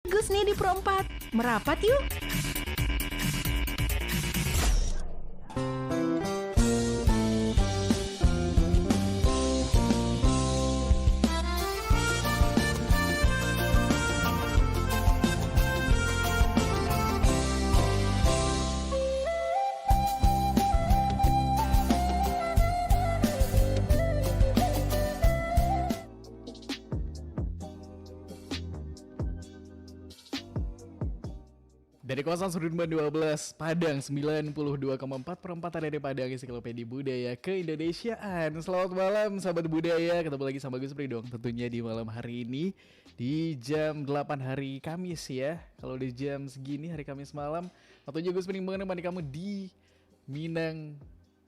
Gus nih di Pro 4. Merapat yuk! Dari kawasan Sudirman 12, Padang 92,4 perempatan dari Padang Ensiklopedia Budaya Keindonesiaan. Selamat malam sahabat budaya, ketemu lagi sama Gus Pri dong tentunya di malam hari ini di jam 8 hari Kamis ya. Kalau di jam segini hari Kamis malam, waktunya Gus Pri menemani kamu di Minang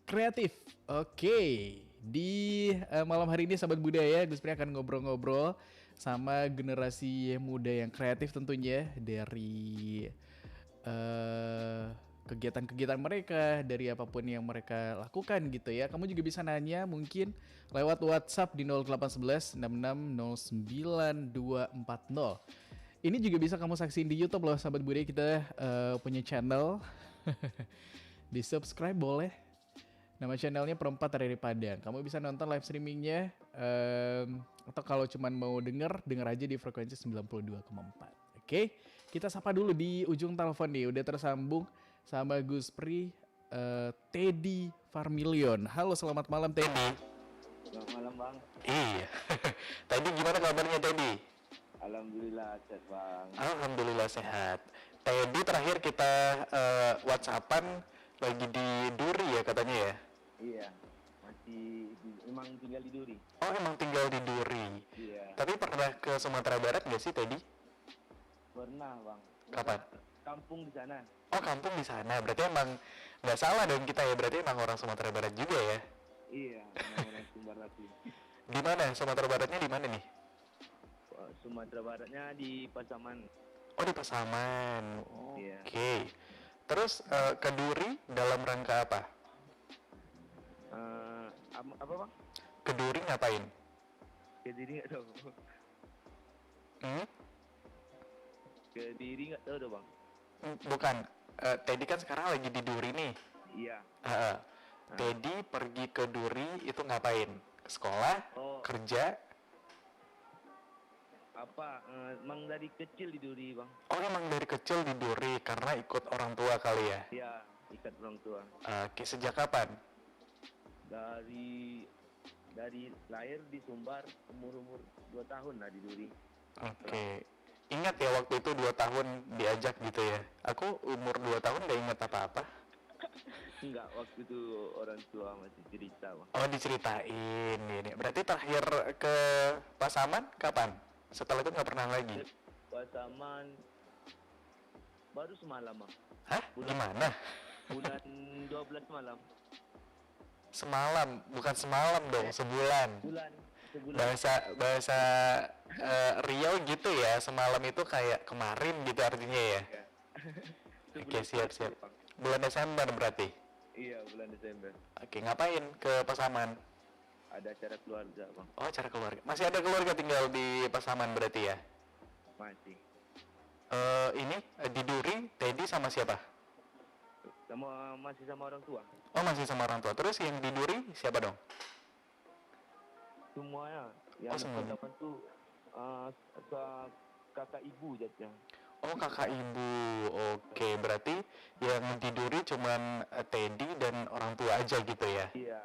Kreatif. Oke, di malam hari ini sahabat budaya, Gus Pri akan ngobrol-ngobrol sama generasi muda yang kreatif tentunya dari kegiatan-kegiatan mereka, dari apapun yang mereka lakukan gitu ya. Kamu juga bisa nanya mungkin lewat WhatsApp di 0811 6609 240. Ini juga bisa kamu saksiin di YouTube loh sahabat budaya, kita punya channel. Di subscribe boleh. Nama channelnya Perempat dari Padang. Kamu bisa nonton live streamingnya, atau kalau cuman mau denger aja di frekuensi 92,4. Oke, kita sapa dulu di ujung telepon nih. Udah tersambung sama Gus Pri, Teddy Farmilion. Halo, selamat malam Teddy. Selamat malam bang. Iya. Teddy gimana kabarnya Teddy? Alhamdulillah sehat bang. Alhamdulillah sehat. Teddy terakhir kita WhatsAppan lagi di Duri ya katanya ya? Iya, emang tinggal di Duri. Oh emang tinggal di Duri. Iya. Tapi pernah ke Sumatera Barat nggak sih Teddy? Pernah bang. Kapan? Kampung di sana. Oh kampung di sana. Berarti emang nggak salah dong kita ya. Berarti emang orang Sumatera Barat juga ya? Iya, emang orang Sumbar lagi. Di mana? Sumatera Baratnya di mana nih? Sumatera Baratnya di Pasaman. Oh di Pasaman. Iya. Oke. Terus ke Duri dalam rangka apa? Apa bang? Ke Duri ngapain? Kediri nggak tahu. Kediri nggak tahu dong bang. Bukan. Teddy kan sekarang lagi di Duri nih. Iya. Teddy pergi ke Duri itu ngapain? Ke sekolah? Oh. Kerja? Emang dari kecil di Duri bang. Oh emang dari kecil di Duri karena ikut orang tua kali ya? Iya, ikat orang tua. Oke, sejak kapan? Dari lahir di Sumbar, umur 2 tahun lah di Duri. Oke. Ingat ya waktu itu 2 tahun diajak gitu ya? Aku umur 2 tahun gak ingat apa-apa. Enggak, waktu itu orang tua masih cerita bang. Oh diceritain ini. Berarti terakhir ke Pasaman kapan? Setelah itu gak pernah lagi? Pasaman baru semalam bang. Hah? Gimana? Bulan 12 malam. Semalam? Bukan semalam dong, sebulan. Sebulan. Bahasa Riau gitu ya, semalam itu kayak kemarin gitu artinya ya? Ya. Oke, siap. Bulan Desember berarti? Iya, bulan Desember. Oke, ngapain ke Pasaman? Ada acara keluarga bang. Oh, acara keluarga. Masih ada keluarga tinggal di Pasaman berarti ya? Masih. Ini di Duri, Teddy sama siapa? Masih sama orang tua. Oh, masih sama orang tua. Terus yang di Duri siapa dong? Semuanya. Yang semuanya. depan tuh kakak ibu jadinya. Oh, kakak ibu. Oke, berarti yang di Duri cuman Teddy dan orang tua aja gitu ya? Iya.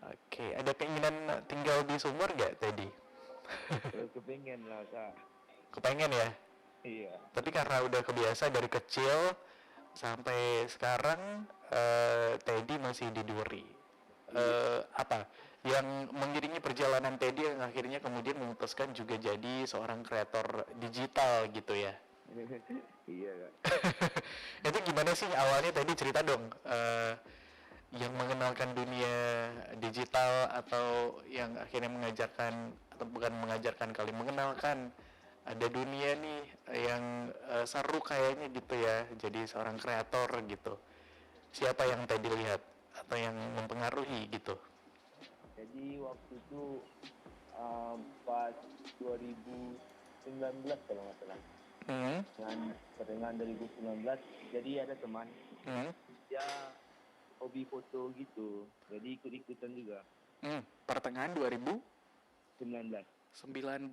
Oke, ada keinginan tinggal di Sumber gak Teddy? Kepengen lah kak. Kepengen ya? Iya. Tapi karena udah kebiasa dari kecil sampai sekarang, Teddy masih di Duri. Apa yang mengiringi perjalanan Teddy yang akhirnya kemudian memutuskan juga jadi seorang kreator digital gitu ya? Iya kak. Itu gimana sih awalnya Teddy cerita dong, yang mengenalkan dunia digital atau yang akhirnya mengajarkan atau bukan mengajarkan kali mengenalkan ada dunia nih yang seru kayaknya gitu ya jadi seorang kreator gitu. Siapa yang Teddy lihat atau yang mempengaruhi gitu? Jadi waktu itu pas 2019 kalau nggak salah. dengan pertengahan 2019. Jadi ada teman dia hobi foto gitu, jadi ikut-ikutan juga. Pertengahan 2019. 19.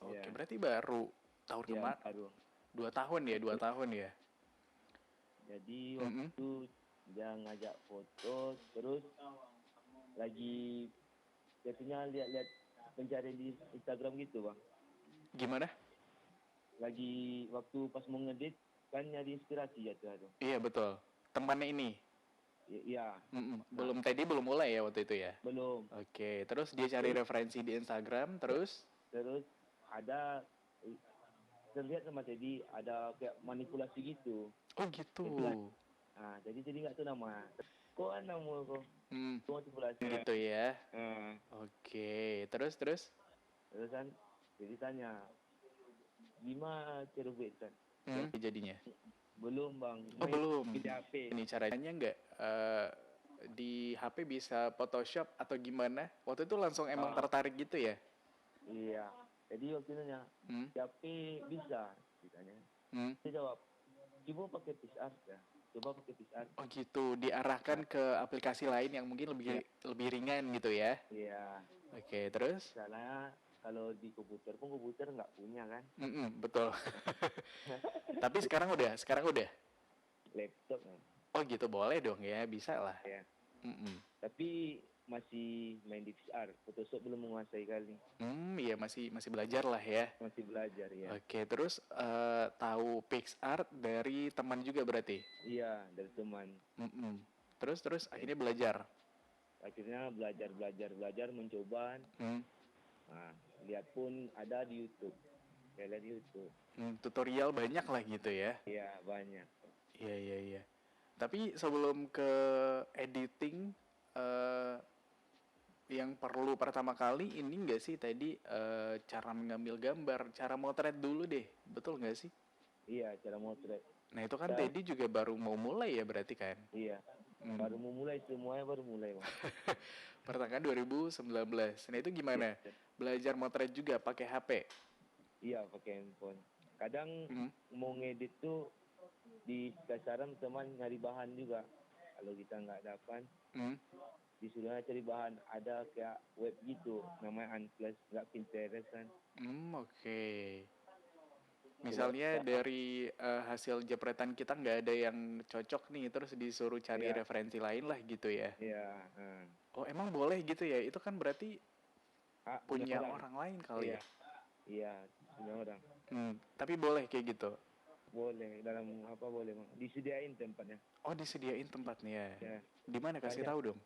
Oke, Ya, berarti baru tahun ya kemarin. baru. 2 tahun ya, 2 tahun ya. Jadi waktu itu dia ngajak foto, terus lagi jadinya lihat-lihat pencarian di Instagram gitu bang. Gimana? Lagi waktu pas mau ngedit kan nyari inspirasi ya tuh. Iya betul. Temannya ini. Iya, Belum Teddy belum mulai ya waktu itu ya. belum. Oke, terus dia cari referensi di Instagram, terus Terus ada terlihat sama Teddy ada kayak manipulasi gitu. oh gitu. Nah, jadi nggak tahu nama. Kok nama kok? Kok manipulasi? Gitu ya. Nah, Oke, terus terus kan jadi tanya gimana cara buat kan? jadinya. Belum bang. Oh belum. Di HP. Ini caranya nggak di HP bisa Photoshop atau gimana? Waktu itu langsung emang tertarik gitu ya? Iya. Jadi waktu itu nanya di HP bisa ditanya. Saya jawab coba pakai PixArt ya. Coba pakai PixArt. Oh gitu, diarahkan ke aplikasi lain yang mungkin lebih ringan gitu ya? Iya. Oke, terus? Misalnya kalau di komputer pun komputer nggak punya kan? Betul. Tapi sekarang udah. Laptop kan? Oh gitu, boleh dong ya, bisa lah. Ya. Tapi masih main di PixArt. Photoshop belum menguasai kali. Iya masih belajar lah ya. Masih belajar ya. Oke, terus tahu PixArt dari teman juga berarti? Iya, dari teman. Terus akhirnya belajar. Akhirnya belajar mencoba. Nah, lihat pun ada di YouTube. Saya lihat di YouTube. Tutorial banyak lah gitu ya? Iya, banyak. Iya. Tapi sebelum ke editing, yang perlu pertama kali ini nggak sih tadi cara mengambil gambar, cara motret dulu deh, betul nggak sih? Iya, cara motret. Nah itu kan Teddy juga baru mau mulai ya berarti kan? Iya, baru mau mulai, semuanya baru mulai bang. Pertengahan 2019. Nah itu gimana? Belajar motret juga pakai HP? Iya, pakai handphone. Kadang mau ngedit tuh di kasaran teman nyari bahan juga. Kalau kita nggak dapat, disuruhnya cari bahan. Ada kayak web gitu, namanya Unsplash, nggak Pinterest kan. Oke. Misalnya dari hasil jepretan kita nggak ada yang cocok nih, terus disuruh cari referensi lain lah gitu ya? Iya. Oh emang boleh gitu ya? Itu kan berarti punya orang lain kali ya? Iya, punya orang. Tapi boleh kayak gitu? Boleh, dalam apa boleh bang? Disediain tempatnya. Oh disediain tempatnya? Ya. Di mana kasih tahu dong?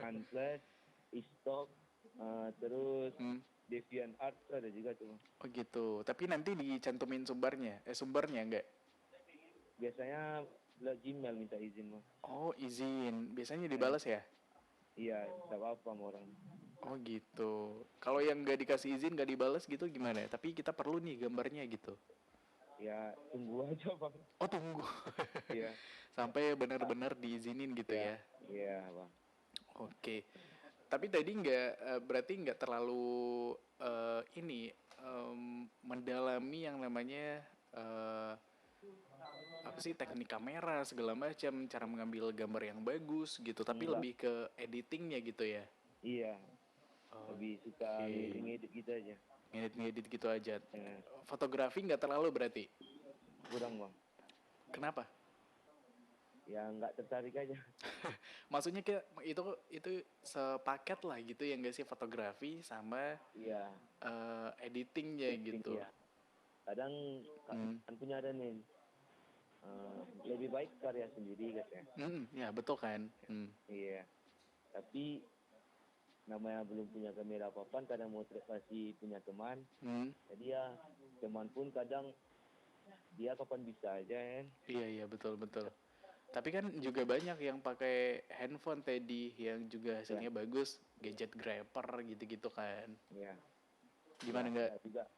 Unsplash, Stock, terus DeviantArt ada juga tuh. Oh gitu. Tapi nanti dicantumin sumbernya enggak? Biasanya lewat Gmail minta izin bang. Oh izin. Biasanya dibalas ya? Iya, tidak apa-apa sama orang. Oh gitu. Kalau yang nggak dikasih izin nggak dibalas gitu gimana? Tapi kita perlu nih gambarnya gitu. Ya tunggu aja bang. Oh tunggu. Iya. Sampai benar-benar diizinin gitu ya? Iya bang. Oke. Tapi tadi berarti nggak terlalu mendalami yang namanya apa sih teknik kamera segala macam, cara mengambil gambar yang bagus gitu. Tapi lebih ke editingnya gitu ya? Iya. Lebih suka ngedit gitu aja. Ngedit gitu aja. Fotografi nggak terlalu berarti? Kurang bang. Kenapa? Ya nggak tertarik aja. Maksudnya itu sepaket lah gitu ya nggak sih, fotografi sama editingnya gitu. Ya. Kadang kan punya ada nih lebih baik karya sendiri katanya. Ya betul kan. Iya. Tapi namanya belum punya kamera apa-apa, kadang mau masih punya teman. Jadi ya teman pun kadang dia kapan bisa aja kan. Iya betul. Tapi kan juga banyak yang pakai handphone Teddy yang juga hasilnya bagus, gadget grabber gitu-gitu kan. Iya. Gimana enggak? Juga.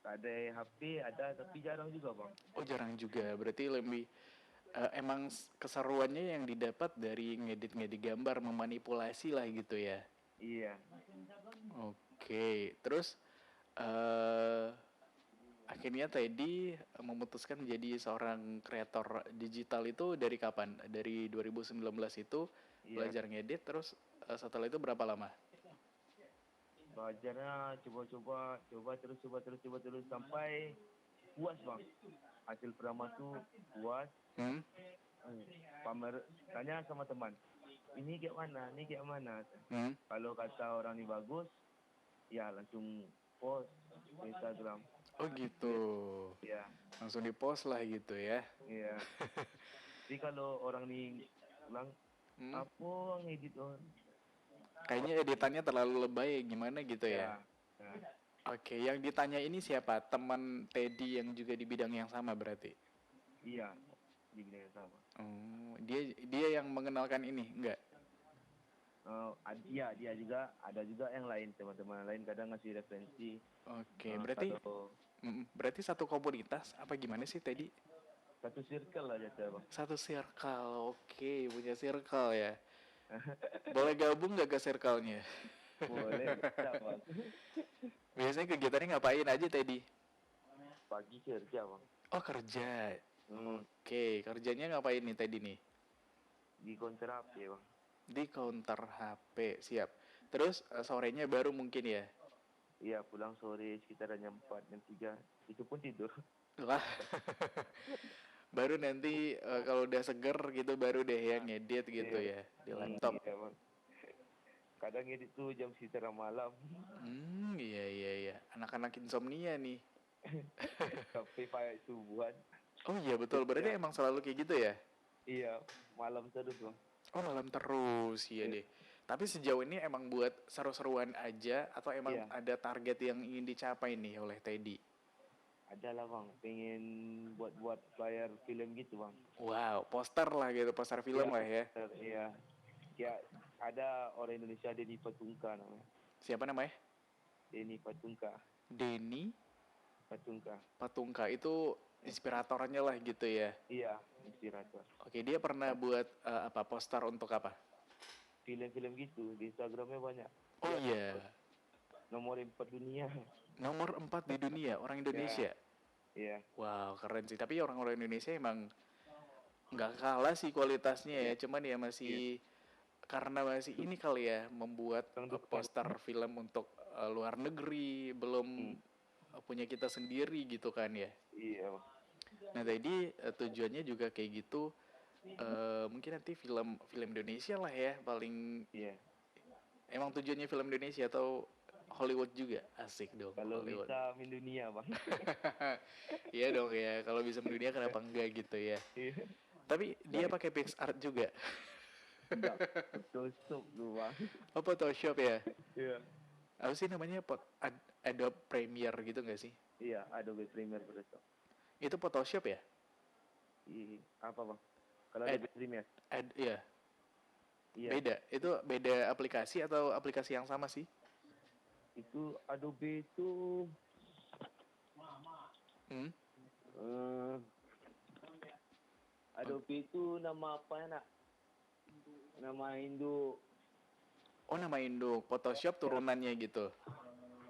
Ada HP ada tapi jarang juga bang. Oh jarang juga, berarti lebih emang keseruannya yang didapat dari ngedit gambar, memanipulasi lah gitu ya. Iya. Oke, terus akhirnya Teddy memutuskan menjadi seorang kreator digital itu dari kapan? Dari 2019 itu Iya, belajar ngedit, terus setelah itu berapa lama? belajarnya coba terus sampai puas bang. Hasil pertama tuh puas. Hmm? Pamer, tanya sama teman, ini kayak mana, ini kayak mana. Hmm? Kalau kata orang ini bagus, ya langsung post ke Instagram. Oh gitu. Ya, Langsung di-post lah gitu ya. iya. Jadi kalau orang ini bilang, Hmm? apa ngedit on? Kayaknya editannya terlalu lebay gimana gitu ya. Ya, Oke, yang ditanya ini siapa? Teman Teddy yang juga di bidang yang sama berarti? iya, di bidang yang sama. Oh, dia yang mengenalkan ini, enggak? Iya, dia juga, ada juga yang lain, teman-teman lain kadang ngasih referensi. Oke, berarti Kalau berarti satu komunitas apa gimana sih Teddy? satu circle lah jatuh bang. Satu circle, oke, punya circle ya. Boleh gabung nggak ke circle-nya? Boleh, bisa bang. Biasanya kegiatannya ngapain aja Teddy? Pagi kerja bang. Oh kerja. Hmm, Oke, kerjanya ngapain nih Teddy nih? di konterapi bang. Di counter HP, siap. Terus sorenya baru mungkin ya? Iya, pulang sore sekitar jam 4, jam 3. Itu pun tidur. Lah, baru nanti kalau udah seger gitu baru deh ya ngedit gitu Iya. ya di laptop. Iya bang. Kadang edit tuh jam sekitar malam. Iya iya iya. Anak-anak insomnia nih. Sampai pagi subuhan. Oh iya betul, berarti Ya, emang selalu kayak gitu ya? iya, malam terus bang. Oh malam terus, iya deh. Tapi sejauh ini emang buat seru-seruan aja atau emang Iya, ada target yang ingin dicapai nih oleh Teddy? ada lah bang. Pengen buat flyer film gitu bang. Wow, poster lah gitu, poster Iya, film lah ya. iya. Ya, ada orang Indonesia Denny Patungka namanya. Siapa namanya? Denny Patungka. Denny Patungka. Patungka itu inspiratornya lah gitu ya. Iya, inspirator. Oke, dia pernah buat apa poster untuk apa? Film-film gitu di Instagramnya banyak. Oh Dia iya, nomor 4 dunia. nomor 4 di dunia, orang Ya, Indonesia. iya, Wow, keren sih. Tapi orang-orang Indonesia emang nggak kalah sih kualitasnya ya. iya, Cuman ya iya. masih karena masih ini kali ya membuat poster film untuk luar negeri belum Hmm, punya kita sendiri gitu kan ya. iya, Nah tadi tujuannya juga kayak gitu. Mungkin nanti film film Indonesia lah ya paling. iya. Emang tujuannya film Indonesia atau Hollywood juga? Asik dong Kalau Hollywood. bisa mendunia bang. Iya dong ya. Kalau bisa mendunia kenapa enggak gitu ya. Iya. Tapi dia pakai PixArt juga. Enggak, tusuk lu bang. Oh Photoshop ya. Iya. Apa sih namanya Adobe Premiere gitu nggak sih? Iya, Adobe Premiere Pro. Itu Photoshop ya? Apa bang? Kalau Ad, Adobe Premiere? ya Iya. beda. Itu beda aplikasi atau aplikasi yang sama sih? Itu Adobe itu Hmm? Adobe itu nama apa ya nak? Nama Indo. Oh nama Indo. Photoshop turunannya gitu.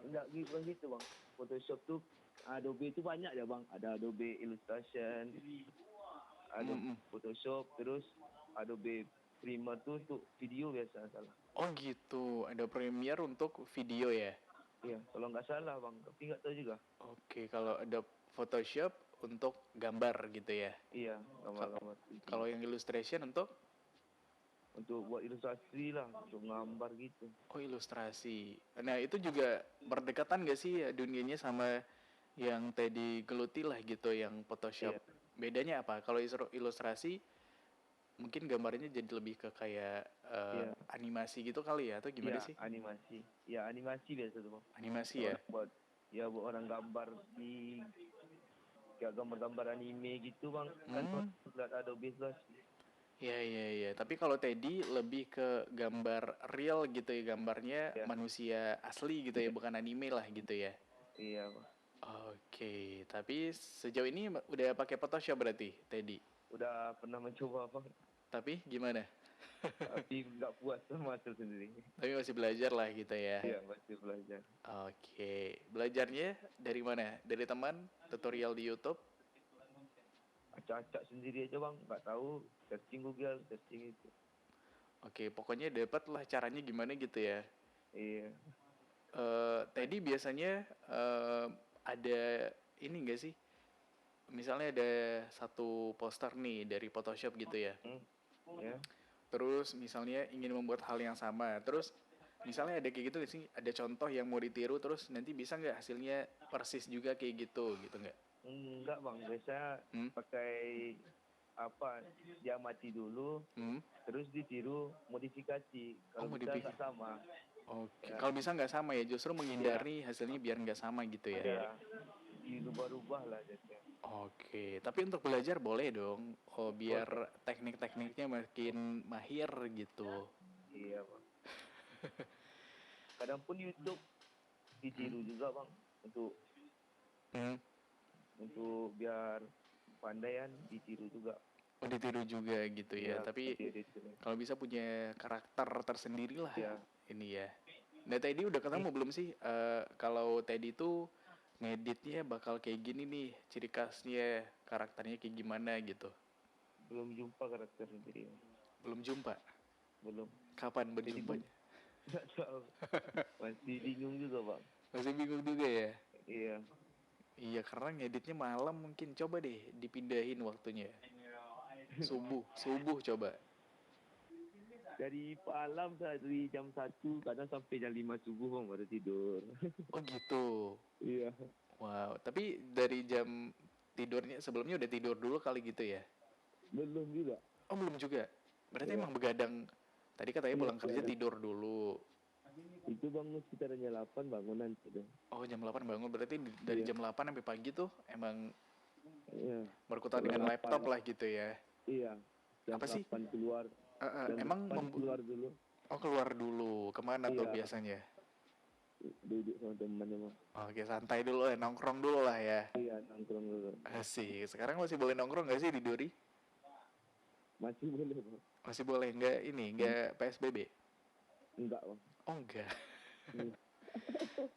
Enggak gitu bang. Photoshop tuh Adobe itu banyak ya bang. Ada Adobe Illustration, Adobe Photoshop, terus Adobe Premiere tuh untuk video biasa salah. Oh gitu. Ada Premiere untuk video ya? Iya, kalau nggak salah bang. Tapi nggak tahu juga. Oke, kalau ada Photoshop untuk gambar gitu ya? Iya, gambar-gambar. Kalau yang illustration untuk Buat ilustrasi lah, untuk gambar gitu. oh ilustrasi. Nah itu juga berdekatan gak sih dunianya sama yang Teddy geluti lah gitu, yang Photoshop? Iya. Bedanya apa? Kalau ilustrasi mungkin gambarnya jadi lebih ke kayak Iya. animasi gitu kali ya, atau gimana Iya, sih? animasi. Ya, animasi biasa tuh bang. Animasi ya? Buat orang gambar di kayak gambar-gambar anime gitu bang. Kan buat Adobe Flash. Iya. Tapi kalau Teddy lebih ke gambar real gitu ya, gambarnya Iya. manusia asli gitu ya, bukan anime lah gitu ya. Iya bang. Oke, tapi sejauh ini udah pakai Photoshop berarti, Teddy. Udah pernah mencoba bang. Tapi gimana? Tapi nggak puas sama hasil sendiri. Tapi masih belajar lah gitu ya. Iya, masih belajar. Oke, belajarnya dari mana? Dari teman, tutorial di YouTube? Acak-acak sendiri aja bang, nggak tahu, searching Google, searching itu. Oke, pokoknya dapat lah caranya gimana gitu ya. Iya. Teddy biasanya ada ini enggak sih? Misalnya ada satu poster nih dari Photoshop gitu ya. Ya. Terus misalnya ingin membuat hal yang sama. Terus misalnya ada kayak gitu nggak sih? Ada contoh yang mau ditiru terus nanti bisa nggak hasilnya persis juga kayak gitu nggak? Enggak bang, biasanya pakai apa? Dia mati dulu, terus ditiru modifikasi. Kalau bisa nggak sama. Oke, kalau bisa nggak sama ya, justru menghindari hasilnya biar nggak sama gitu ya. Iya, dirubah-rubah lah jadinya. Oke, tapi untuk belajar boleh dong, biar teknik-tekniknya makin mahir gitu. Iya bang. Kadang pun YouTube ditiru juga bang, untuk biar pandaian ditiru juga. Oh, ditiru juga gitu ya, tapi kalau bisa punya karakter tersendiri lah ini ya. Nah, Teddy udah ketemu belum sih kalau Teddy tuh ngeditnya bakal kayak gini nih, ciri khasnya, karakternya kayak gimana gitu? Belum jumpa karakter sendiri. Belum jumpa? Belum. Kapan berjumpanya? Nggak tahu. Masih bingung juga bang. Masih bingung juga ya? Iya. Iya, karena ngeditnya malam mungkin. Coba deh dipindahin waktunya. Subuh coba. Dari malam dari jam 1 kadang sampai jam 5 subuh bang baru tidur. Oh gitu. Iya. Wow, tapi dari jam tidurnya sebelumnya udah tidur dulu kali gitu ya? Belum juga. Oh belum juga. Berarti emang begadang. Tadi katanya pulang kerja tidur dulu. Itu bangun sekitar jam 8 bangun nanti dong. Oh jam 8 bangun, berarti dari jam 8 sampai pagi tuh emang berkutat dengan laptop lah gitu ya? Iya. Jam apa 8 sih? Keluar. Emang keluar dulu. Oh keluar dulu, kemana tuh biasanya? Duduk sama teman-teman. Oke, santai dulu ya, nongkrong dulu lah ya. Iya, nongkrong dulu. Asik, sekarang masih boleh nongkrong gak sih di Duri? Masih boleh bang. Masih boleh, nggak PSBB? Enggak bang. Oh enggak.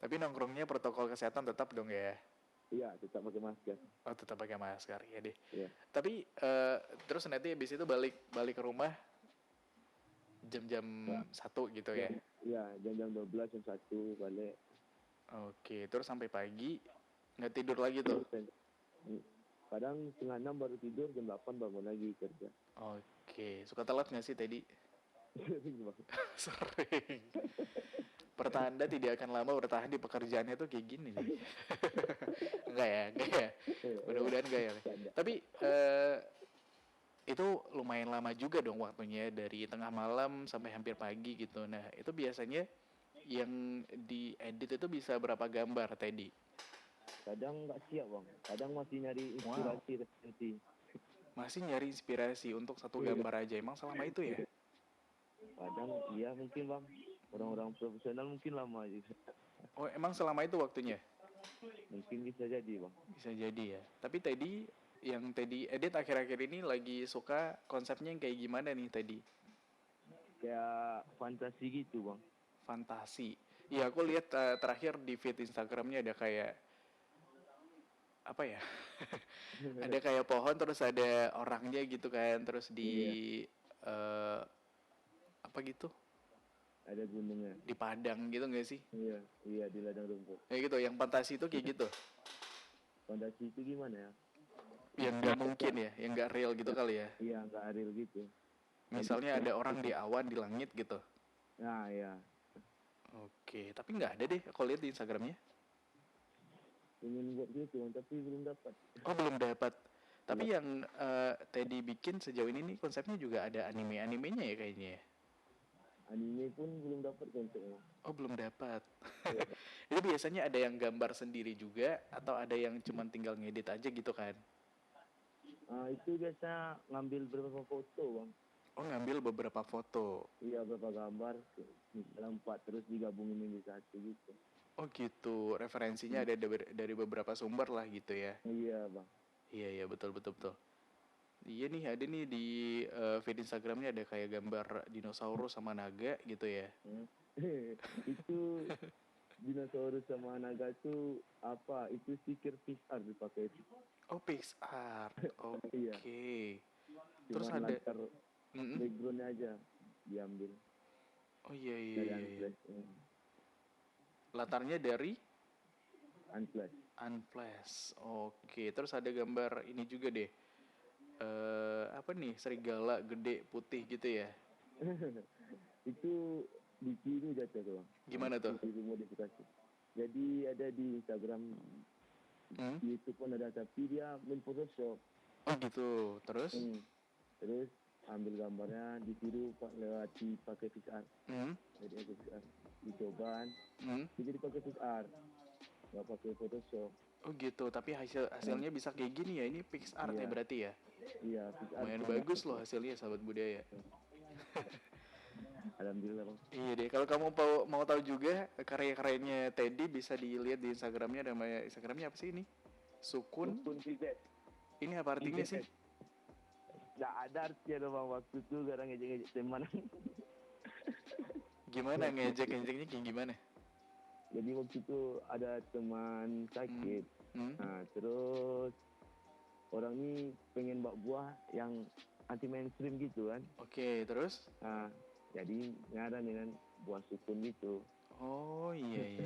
Tapi nongkrongnya protokol kesehatan tetap dong ya? Iya, tetap pakai masker. Oh tetap pakai masker, ya deh. Iya. Tapi terus nanti habis itu balik ke rumah jam-jam 1 gitu ya? Iya, jam-jam 12, jam 1 balik. Oke, terus sampai pagi nggak tidur lagi tuh? Kadang setengah 6 baru tidur, jam 8 bangun lagi kerja. Oke, suka telat nggak sih Teddy? Sering bang. Sering. Pertanda tidak akan lama bertahan di pekerjaannya tuh kayak gini nih. Enggak ya. Mudah-mudahan enggak ya. Tapi itu lumayan lama juga dong waktunya, dari tengah malam sampai hampir pagi gitu. Nah, itu biasanya yang diedit itu bisa berapa gambar, Teddy? Kadang nggak siap bang, kadang masih nyari inspirasi. Masih nyari inspirasi untuk satu gambar aja, emang selama itu ya? Kadang iya mungkin bang, orang-orang profesional mungkin lama juga. Oh emang selama itu waktunya? Mungkin bisa jadi bang. Bisa jadi ya, tapi Teddy yang Teddy edit akhir-akhir ini lagi suka konsepnya yang kayak gimana nih Teddy? Kayak fantasi gitu bang. Fantasi. Iya aku lihat terakhir di feed Instagramnya ada kayak apa ya? Ada kayak pohon terus ada orangnya gitu kan, terus di apa gitu? Ada gunungnya. Di padang gitu nggak sih? Iya di ladang rumput. Kayak gitu, yang fantasi itu kayak gitu. Fantasi itu gimana ya? Yang nggak mungkin ya, yang nggak real gitu kali ya? Iya nggak real gitu. Misalnya ada orang di awan, di langit gitu. Nah iya. Oke, tapi nggak ada deh aku lihat di Instagramnya. Ingin buat gitu tapi belum dapat. Oh belum dapat. Tapi yang Teddy bikin sejauh ini nih konsepnya juga ada anime-animenya ya kayaknya ya? Anime pun belum dapat konsepnya. Oh belum dapat. Itu biasanya ada yang gambar sendiri juga atau ada yang cuma tinggal ngedit aja gitu kan? Itu biasa ngambil beberapa foto bang. Oh ngambil beberapa foto. Iya beberapa gambar, misalnya 4 terus digabungin menjadi satu gitu. Oh gitu, referensinya ada dari beberapa sumber lah gitu ya? Iya bang. Iya betul. Iya nih, ada nih di feed Instagramnya ada kayak gambar dinosaurus sama naga gitu ya. Itu dinosaurus sama naga tuh apa? Itu stiker pixar dipakai. Oh, PixArt. Oke. Iya. Terus Cuma ada latar backgroundnya aja diambil oh iya iya dari iya. Unflash. Latarnya dari Unflash. Unflash. Oke, terus ada gambar ini juga deh. Apa nih? Serigala gede putih gitu ya. Itu ditiru jatuh tuh Bang. Gimana tuh? Ditiru modifikasi. Jadi ada di Instagram, di YouTube pun ada, tapi dia main Photoshop. Oh gitu. Terus? Terus ambil gambarnya ditiru lewat pakai PixArt. Jadi pakai PixArt. Dicoba, jadi pakai PixArt. Nggak pakai Photoshop. Oh gitu, tapi hasilnya bisa kayak gini ya. Ini PixArt ya berarti ya? Iya, PixArt. Lumayan bagus loh hasilnya sahabat budaya. Alhamdulillah Bang. Iya deh, kalau kamu mau tahu juga karya-karyanya Teddy bisa dilihat di Instagramnya. Namanya Instagramnya apa sih ini? Sukun. Ini apa artinya sih? Nggak ada artinya Bang, waktu itu gara ngejek-ngejek teman. Gimana ngejek-ngejeknya kayak gimana? Jadi waktu itu ada teman sakit. Nah, terus orang ini pengen bawa buah yang anti mainstream gitu kan. Oke, terus? Nah, jadi ngarahin kan buah sukun gitu. Oh iya.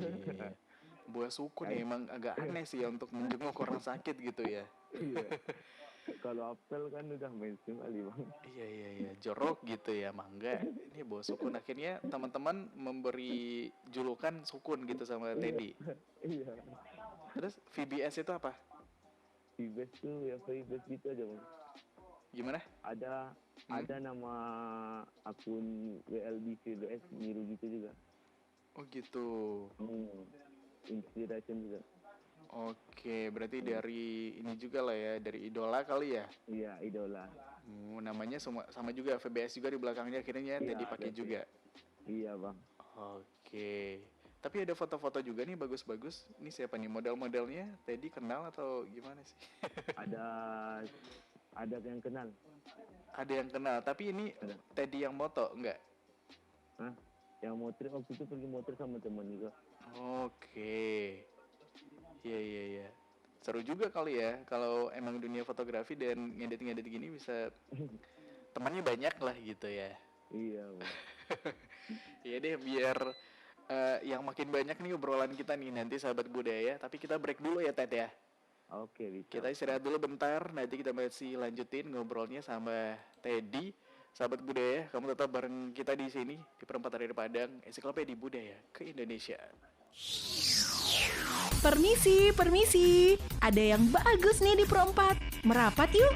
Buah sukun ya emang agak aneh sih ya untuk menjenguk orang sakit gitu ya. Iya. Kalau apel kan udah mainstream kali Bang. Iya, jorok gitu ya, mangga. Ini buah sukun, akhirnya teman-teman memberi julukan sukun gitu sama Teddy. Iya. Terus VBS itu apa? VBS tuh ya VBS gitu aja Bang. Gimana? Ada nama akun WLB VBS niru gitu juga. Oh gitu. Inspiration juga. Oke, berarti dari ini juga lah ya, dari idola kali ya? Iya, idola. Namanya sama juga, VBS juga di belakangnya akhirnya Teddy pakai juga. Iya Bang. Oke. Tapi ada foto-foto juga nih bagus-bagus. Ini siapa nih model-modelnya? Teddy kenal atau gimana sih? Ada yang kenal. Ada yang kenal, tapi ini Ada. Teddy yang moto, enggak? Hah? Yang motor waktu itu pergi motor sama teman juga. Oke. Iya. Seru juga kali ya kalau emang dunia fotografi dan ngedit gini bisa temannya banyak lah gitu ya. Iya Bang. Iya deh, biar yang makin banyak nih obrolan kita nih nanti sahabat budaya. Tapi kita break dulu ya Ted ya. Oke, bisa. Kita istirahat dulu bentar, nanti kita masih lanjutin ngobrolnya sama Teddy. Sahabat budaya, kamu tetap bareng kita di sini di Perempatan dari Padang, Ensiklopedia Budaya ke Indonesia. Permisi. Ada yang bagus nih di Perempat. Merapat yuk.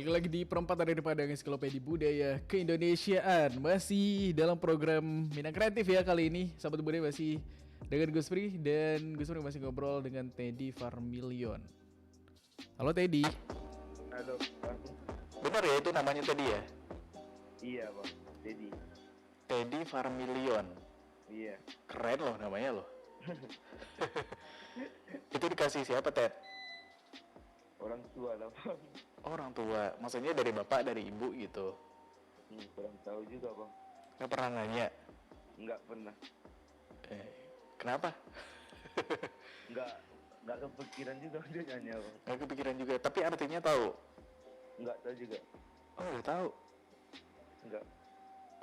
Balik lagi di perempat dari Padang Ensiklopedia Budaya Keindonesiaan. Masih dalam program Minang Kreatif ya kali ini. Sahabat budaya masih dengan Gus Pri. Dan Gus Pri masih ngobrol dengan Teddy Farmilion. Halo Teddy. Halo, Bang. Benar ya itu namanya tadi ya? Iya, Bang. Jadi, Teddy Farmilion. iya. Keren loh namanya loh. Itu dikasih siapa Ted? Orang tua lah, Bang. Orang tua. Maksudnya dari bapak, dari ibu gitu. Kurang tahu juga, Bang. Gak pernah nanya. Nggak pernah. Kenapa? Nggak kepikiran juga dia nanya, Bang. Gak kepikiran juga. Tapi artinya tahu? Nggak tahu juga. Oh gak tahu. Nggak.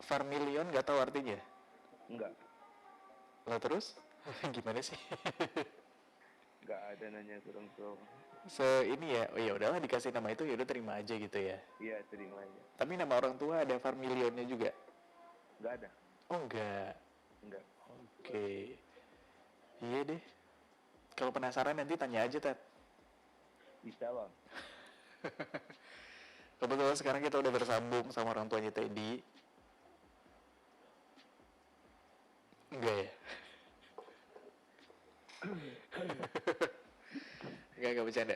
Farmilion gak tahu artinya? Nggak. Lah terus? Gimana sih? Nggak ada nanya ke orang tua, Bang. Ini ya, oh ya udahlah dikasih nama itu ya udah terima aja gitu ya. Iya, terima aja. Tapi nama orang tua ada Farmilionnya juga? Nggak ada. Oh enggak. Nggak. Oke. Iya deh. Kalau penasaran nanti tanya aja Ted. Bisa, Bang. Kebetulan sekarang kita udah bersambung sama orang tuanya Teddy. Enggak ya? Enggak bercanda.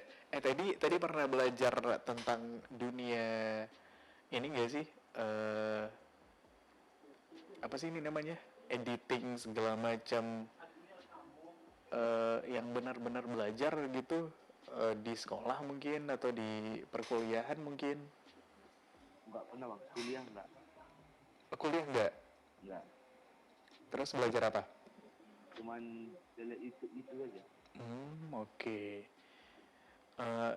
Tadi pernah belajar tentang dunia ini enggak sih? Apa sih ini namanya? Editing segala macam, yang benar-benar belajar gitu, di sekolah mungkin atau di perkuliahan mungkin? Nggak pernah, Bang. Kuliah nggak. Kuliah enggak? Nggak. Terus belajar apa? Cuman itu aja. Oke.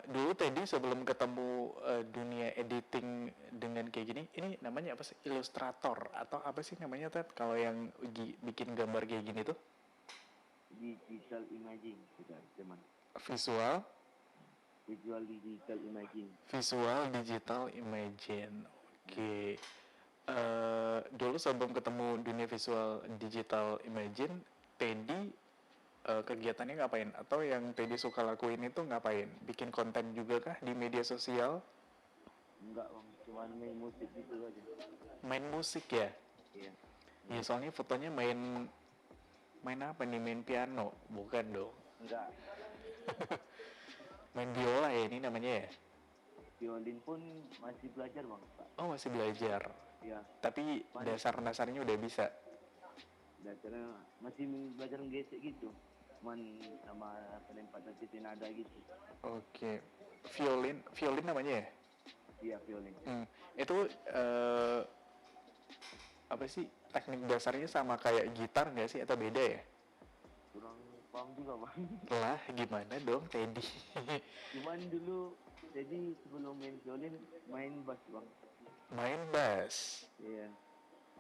Dulu Teddy sebelum ketemu dunia editing dengan kayak gini, ini namanya apa sih? Ilustrator atau apa sih namanya Ted? Kalau yang bikin gambar kayak gini tuh? Digital imaging, sudah, teman. Visual Digital imaging. Visual digital imagine. Oke. Dulu sebelum ketemu dunia visual digital imagine, Teddy kegiatannya ngapain? Atau yang Teddy suka lakuin itu ngapain? Bikin konten juga kah di media sosial? Enggak, Bang. Cuman main musik gitu aja. Main musik ya? Iya. Ya soalnya fotonya main apa nih? Main piano? Bukan dong. Enggak. Main biola ya ini namanya ya? Violin pun masih belajar, Bang. Oh masih belajar. Iya. Tapi dasar-dasarnya udah bisa. Belajarnya masih belajar gesek gitu. Cuman sama penempatan titik nada gitu. Oke. Violin namanya ya? Iya, violin. Itu apa sih teknik dasarnya sama kayak gitar nggak sih atau beda ya? Kurang paham juga, Bang. Lah gimana dong Teddy? Cuman dulu jadi sebelum main violin main bass, Bang. Main bass Iya.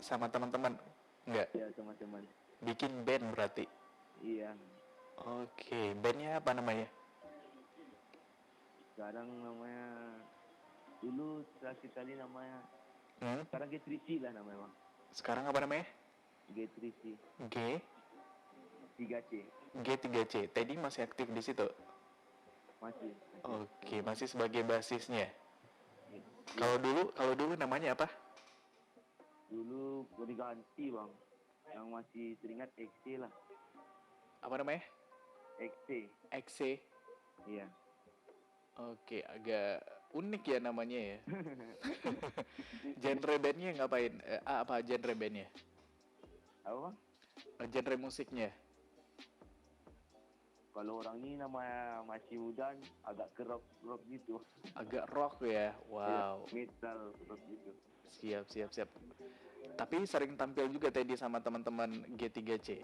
sama teman-teman? Nggak? Iya, teman-teman. Bikin band berarti? Iya. Oke, bandnya apa namanya? Sekarang namanya dulu terakhir kali namanya sekarang G3C lah namanya, Bang. Sekarang apa namanya? G3C. G 3C. G3C. Teddy masih aktif di situ? Masih. Oke, masih sebagai basisnya. Iya. Kalau dulu namanya apa? Dulu gue diganti, Bang. Yang masih teringat XC lah. Apa namanya? XC. XC. Iya. Oke, agak unik ya namanya ya. Genre bandnya ngapain? Apa genre bandnya? Apa, Bang? Genre musiknya? Kalau orang ini namanya masih muda, agak ke rock gitu. Agak rock ya? Wow. Ya, metal rock gitu. Siap. Tapi sering tampil juga Teddy sama teman-teman G3C?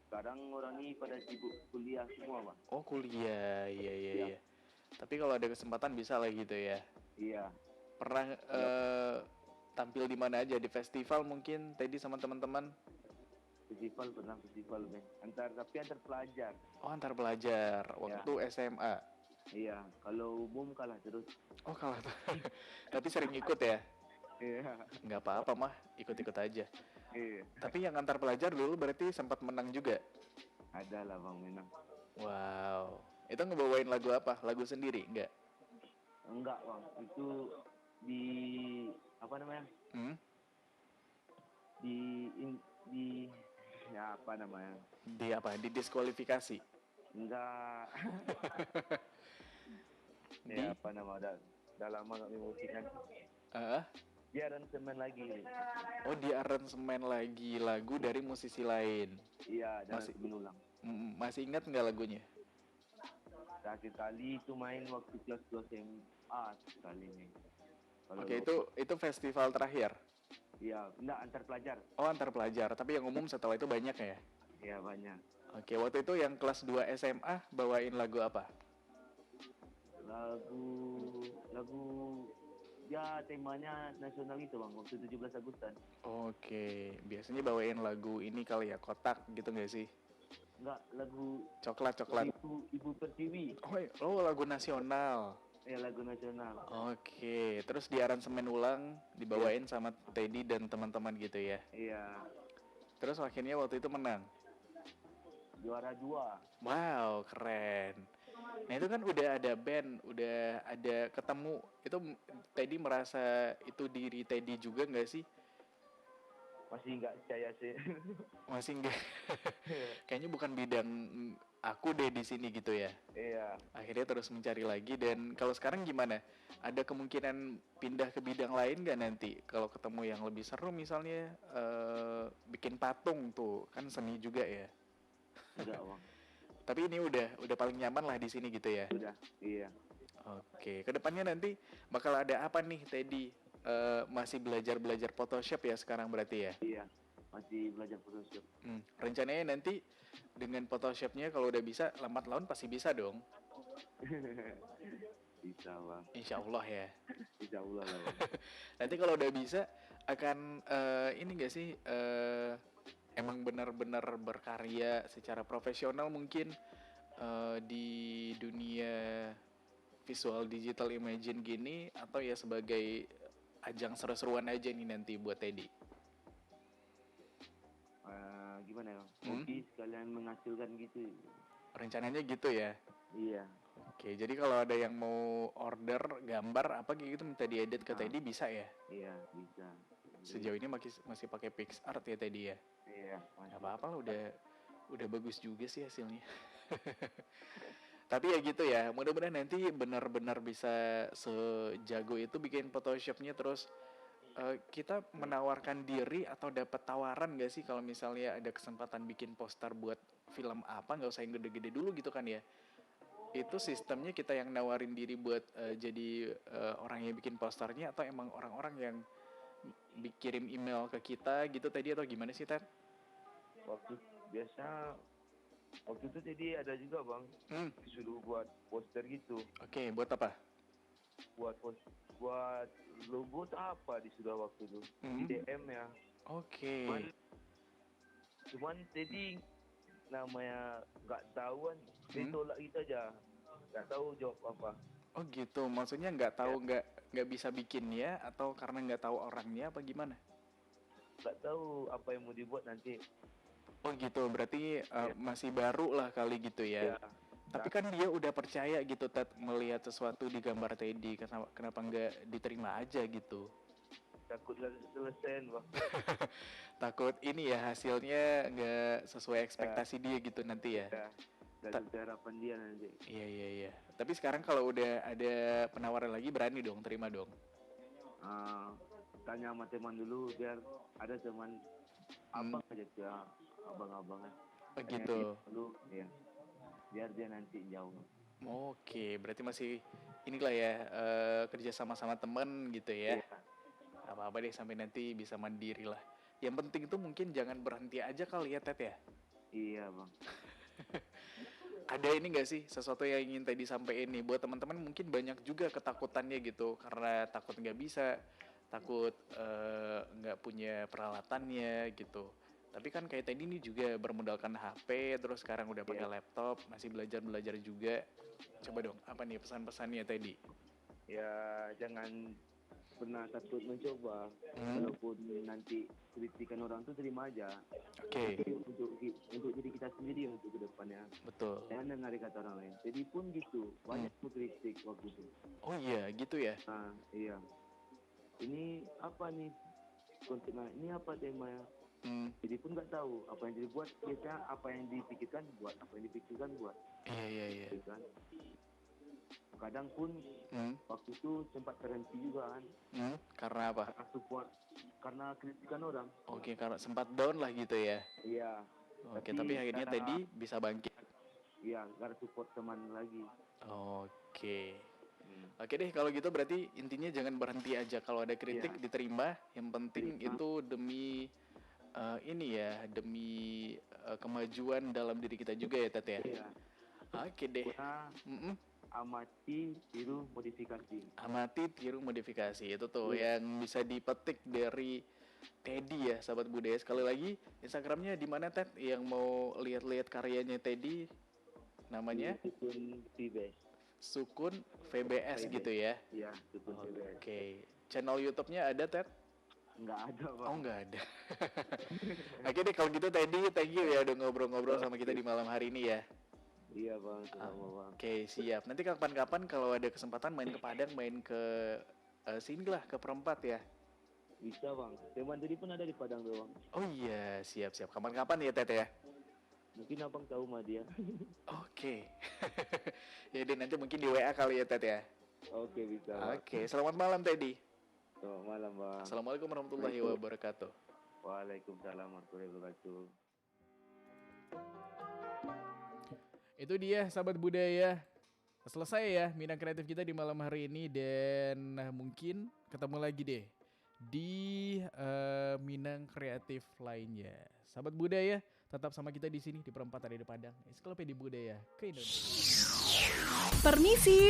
Sekarang orang ini pada sibuk kuliah semua, Bang. Oh kuliah, iya. Tapi kalau ada kesempatan bisa lah gitu ya? Iya. Pernah tampil di mana aja? Di festival mungkin Teddy sama teman-teman? Festival, Bang. Antar pelajar. Oh antar pelajar, waktu SMA? Iya, kalau umum kalah terus. Oh kalah tuh. Tapi sering ikut ya? Iya. Nggak apa-apa mah, ikut-ikut aja. Iya. Tapi yang antar pelajar dulu berarti sempat menang juga? Ada lah, Bang, menang. Wow. Itu ngebawain lagu apa? Lagu sendiri? Enggak? Enggak bang, itu di apa namanya? Di di ya apa namanya? Di apa? Di diskualifikasi. Enggak. Di Ya apa nama? Udah lama nggak main musik kan? eh Dia aransemen lagi. oh, di aransemen lagi lagu dari musisi lain. Iya, dan Masih berulang. masih ingat nggak lagunya? Terakhir kali itu main waktu kelas 2 SMA sekali nih. Kalau Oke, itu festival terakhir. Iya, enggak antar pelajar. Oh, antar pelajar, tapi yang umum setelah itu banyak ya? Iya banyak. Oke, waktu itu yang kelas 2 SMA bawain lagu apa? Lagu ya temanya nasional itu bang, waktu 17 Agustus. Oke, biasanya bawain lagu ini kali ya, Kotak gitu nggak sih? Enggak, lagu Coklat. Ibu Pertiwi. Oh, lagu nasional. Ya lagu nasional. Oke, terus di aransemen ulang dibawain sama Teddy dan teman-teman gitu ya. Iya, Terus akhirnya waktu itu menang. juara 2. Wow, keren. Nah itu kan udah ada band, udah ada ketemu. Itu Teddy merasa itu diri Teddy juga nggak sih? Masih nggak percaya sih. Masih nggak. Kayaknya bukan bidang aku deh di sini gitu ya. Iya. Akhirnya terus mencari lagi, dan kalau sekarang gimana? Ada kemungkinan pindah ke bidang lain nggak nanti? Kalau ketemu yang lebih seru misalnya bikin patung tuh, kan seni juga ya. Enggak bang. Tapi ini udah paling nyaman lah di sini gitu ya. Udah. Iya. Oke, kedepannya nanti bakal ada apa nih Teddy? Masih belajar Photoshop ya sekarang berarti ya? Iya. Masih belajar Photoshop. Rencananya nanti dengan Photoshopnya kalau udah bisa, lambat laun pasti bisa dong. Bisa bang. Insya Allah ya. Insya Allah lah bang. Nanti kalau udah bisa akan ini gak sih emang benar-benar berkarya secara profesional mungkin di dunia visual digital imagine gini, atau ya sebagai ajang seru-seruan aja nih nanti buat Teddy? Gimana ya bang? Hobi sekalian menghasilkan gitu. Rencananya gitu ya. Iya. Oke, jadi kalau ada yang mau order gambar apa gitu minta diedit ke Teddy bisa ya? Iya bisa. Sejauh ini masih pakai PixArt ya Teddy ya? Iya. Gak apa-apa lah, udah bagus juga sih hasilnya. Tapi ya gitu ya, mudah-mudahan nanti benar-benar bisa sejago itu bikin Photoshopnya. Terus kita menawarkan diri atau dapat tawaran gak sih kalau misalnya ada kesempatan bikin poster buat film apa, nggak usah yang gede-gede dulu gitu kan ya? Itu sistemnya kita yang nawarin diri buat jadi orang yang bikin posternya, atau emang orang-orang yang kirim email ke kita gitu tadi, atau gimana sih Ted? Waktu itu jadi ada juga bang, disuruh buat poster gitu. Oke, buat apa? Buat logo apa disuruh waktu itu di DM ya. Oke. Cuman jadi namanya nggak tahu kan, dia tolak gitu aja, nggak tahu jawab apa. Oh gitu, maksudnya nggak tahu, nggak bisa bikinnya, atau karena nggak tahu orangnya apa gimana? Nggak tahu apa yang mau dibuat nanti. Oh gitu, berarti masih baru lah kali gitu ya. Tapi kan dia udah percaya gitu Ted, melihat sesuatu di gambar Teddy, kenapa nggak diterima aja gitu? Takut nggak selesai bang. Takut ini ya hasilnya nggak sesuai ekspektasi dia gitu nanti ya. Dan harapan dia nanti. Iya. Tapi sekarang kalau udah ada penawaran lagi, berani dong, terima dong. Tanya sama teman dulu, biar ada teman abang aja tuh, abang-abangan. Begitu. Dulu, ya. Biar dia nanti jauh. Oke, berarti masih inilah ya, kerja sama teman gitu ya. Iya. Apa-apa deh sampai nanti bisa mandiri lah. Yang penting itu mungkin jangan berhenti aja kali ya Ted ya. Iya bang. Ada ini gak sih sesuatu yang ingin tadi sampaikan nih buat teman-teman? Mungkin banyak juga ketakutannya gitu, karena takut nggak bisa, takut nggak punya peralatannya gitu. Tapi kan kayak tadi ini juga bermodalkan HP, terus sekarang udah pakai laptop, masih belajar juga. Coba dong, apa nih pesan-pesannya tadi? Ya jangan pernah takut mencoba. Walaupun nanti kritikan orang tuh terima aja. Oke. Tapi untuk diri kita sendiri untuk ke depannya. Betul. Jangan dengar kata orang lain. Jadi pun gitu, banyak kritik waktu itu. Oh iya, gitu ya. Nah, iya. Ini apa nih kontennya? Ini apa temanya? Jadi pun nggak tahu apa yang dibuat. Biasanya apa yang dipikirkan buat, apa yang dipikirkan buat. Iya. Gitu kan. Kadang pun waktu itu sempat terhenti juga kan. Karena apa? Karena support, karena kritikan orang. Oke, karena sempat down lah gitu ya. Iya. Oke, tapi akhirnya Teddy bisa bangkit. Iya, karena support teman lagi. Oke. Oke deh, kalau gitu berarti intinya jangan berhenti aja. Kalau ada kritik diterima. Yang penting itu demi demi kemajuan dalam diri kita juga ya, Tet ya. Iya. Oke deh. Amati, tiru, modifikasi. Amati, tiru, modifikasi. Itu tuh yang bisa dipetik dari Teddy ya, sahabat budaya. Sekali lagi, Instagramnya di mana, Ted? Yang mau lihat-lihat karyanya Teddy, namanya? Sukun VBS. Sukun VBS gitu ya? Iya, Sukun VBS. Oke. Channel YouTube-nya ada, Ted? Nggak ada, Bang. Oh, nggak ada. Oke deh, kalau gitu Teddy, thank you ya udah ngobrol-ngobrol sama kita di malam hari ini ya. Iya, Bang. Sama, Bang. Oke, siap. Nanti kapan-kapan kalau ada kesempatan main ke Padang, main ke sini lah, ke Perempat ya. Bisa, Bang. Teman tadi pun ada di Padang tuh, Bang. Oh iya, siap-siap. Kapan-kapan ya, Tet ya? Mungkin Abang tahu mah dia. Oke. Ya deh, nanti mungkin di WA kali ya, Tet ya? Oke, bisa, Bang. Oke, selamat malam, Teddy. Selamat malam, Bang. Assalamualaikum warahmatullahi wabarakatuh. Waalaikumsalam warahmatullahi wabarakatuh. Itu dia, sahabat budaya. Selesai ya Minang Kreatif kita di malam hari ini. Dan mungkin ketemu lagi deh di Minang Kreatif lainnya. Sahabat budaya, tetap sama kita di sini di Perempatan di Padang. Ensiklopedia Budaya ke Indonesia.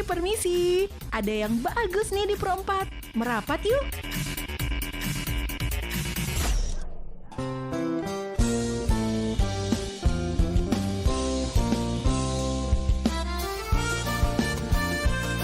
Permisi. Ada yang bagus nih di Perempat. Merapat yuk.